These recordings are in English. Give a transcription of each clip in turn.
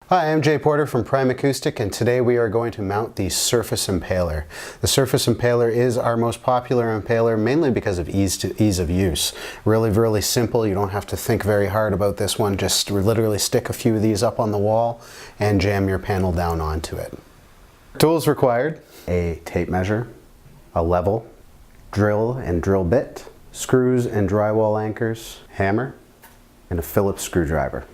Hi, I'm Jay Porter from Primacoustic, and today we are going to mount the Surface Impaler. The Surface Impaler is our most popular impaler, mainly because of ease of use. Really simple. You don't have to think very hard about this one. Just literally stick a few of these up on the wall and jam your panel down onto it. Tools required: a tape measure, a level, drill and drill bit, screws and drywall anchors, hammer, and a Phillips screwdriver.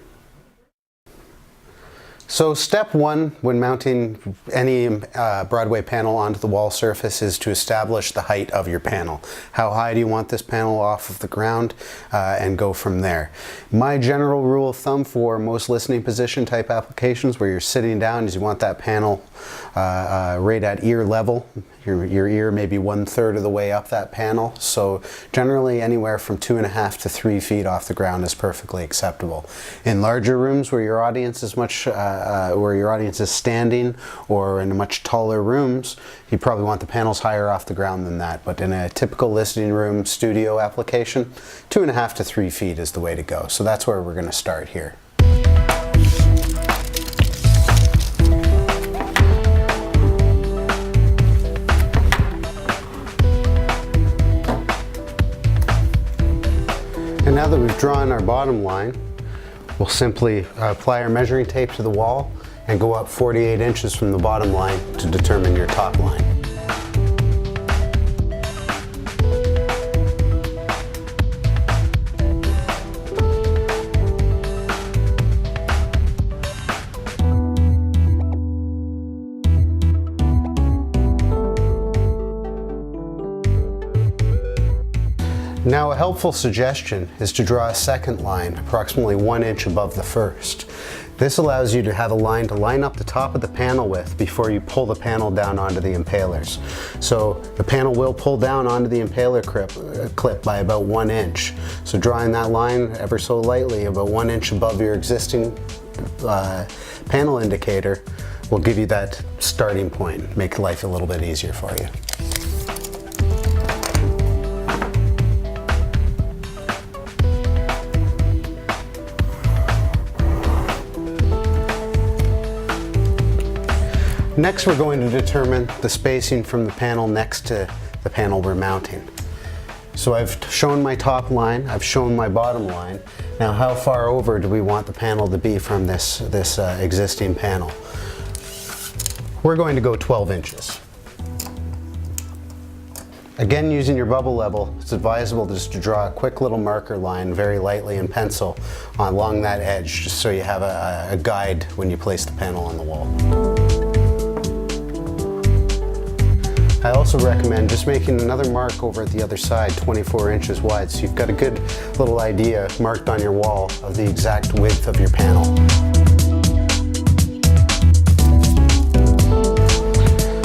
So step one when mounting any Broadway panel onto the wall surface is to establish the height of your panel. How high do you want this panel off of the ground, and go from there. My general rule of thumb for most listening position type applications where you're sitting down is you want that panel right at ear level. Your ear may be 1/3 of the way up that panel, so generally anywhere from 2.5 to 3 feet off the ground is perfectly acceptable. In larger rooms where your audience is standing, or in much taller rooms, you probably want the panels higher off the ground than that. But in a typical listening room studio application, 2.5 to 3 feet is the way to go. So that's where we're going to start here. And now that we've drawn our bottom line, we'll simply apply our measuring tape to the wall and go up 48 inches from the bottom line to determine your top line. Now, a helpful suggestion is to draw a second line approximately 1 inch above the first. This allows you to have a line to line up the top of the panel with before you pull the panel down onto the impalers. So the panel will pull down onto the impaler clip by about 1 inch. So drawing that line ever so lightly about 1 inch above your existing panel indicator will give you that starting point, make life a little bit easier for you. Next, we're going to determine the spacing from the panel next to the panel we're mounting. So I've shown my top line, I've shown my bottom line. Now, how far over do we want the panel to be from this existing panel? We're going to go 12 inches. Again, using your bubble level, it's advisable just to draw a quick little marker line very lightly in pencil along that edge, just so you have a guide when you place the panel on the wall. I also recommend just making another mark over at the other side, 24 inches wide, so you've got a good little idea marked on your wall of the exact width of your panel.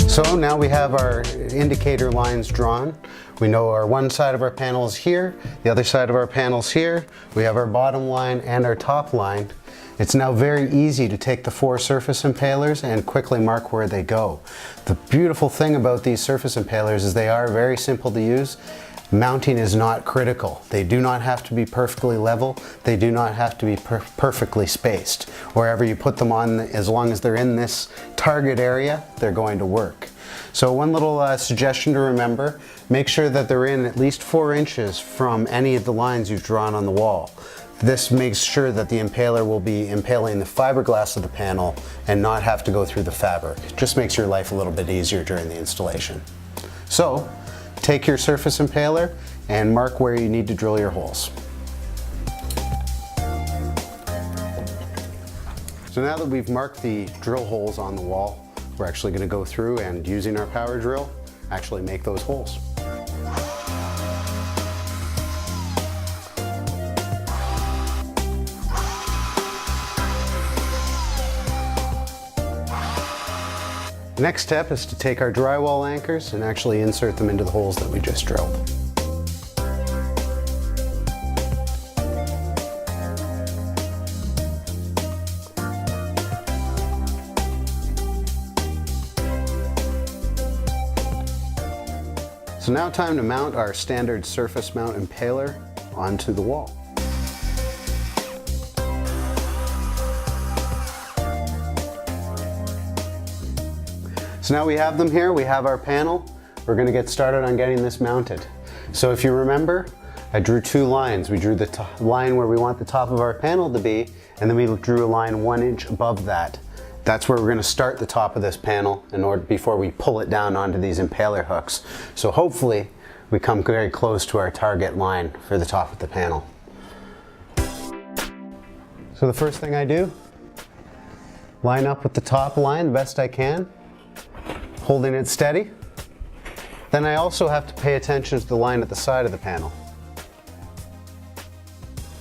So now we have our indicator lines drawn. We know our one side of our panel is here, the other side of our panel is here. We have our bottom line and our top line. It's now very easy to take the 4 surface impalers and quickly mark where they go. The beautiful thing about these surface impalers is they are very simple to use. Mounting is not critical. They do not have to be perfectly level. They do not have to be perfectly spaced. Wherever you put them on, as long as they're in this target area, they're going to work. So one little suggestion to remember, make sure that they're in at least 4 inches from any of the lines you've drawn on the wall. This makes sure that the impaler will be impaling the fiberglass of the panel and not have to go through the fabric. It just makes your life a little bit easier during the installation. So, take your surface impaler and mark where you need to drill your holes. So now that we've marked the drill holes on the wall, we're actually going to go through and, using our power drill, actually make those holes. The next step is to take our drywall anchors and actually insert them into the holes that we just drilled. So now time to mount our standard surface mount impaler onto the wall. So now we have them here, we have our panel. We're going to get started on getting this mounted. So if you remember, I drew two lines. We drew the line where we want the top of our panel to be, and then we drew a line 1 inch above that. That's where we're going to start the top of this panel before we pull it down onto these impaler hooks. So hopefully we come very close to our target line for the top of the panel. So the first thing I do, line up with the top line the best I can, holding it steady. Then I also have to pay attention to the line at the side of the panel.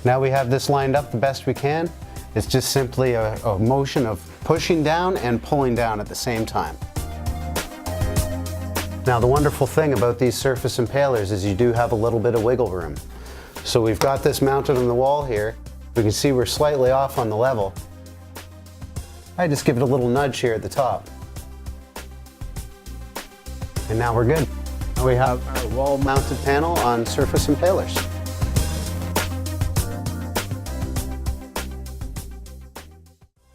Now we have this lined up the best we can. It's just simply a motion of pushing down and pulling down at the same time. Now the wonderful thing about these surface impalers is you do have a little bit of wiggle room. So we've got this mounted on the wall here. We can see we're slightly off on the level. I just give it a little nudge here at the top. And now we're good. Now we have our wall-mounted panel on surface impalers.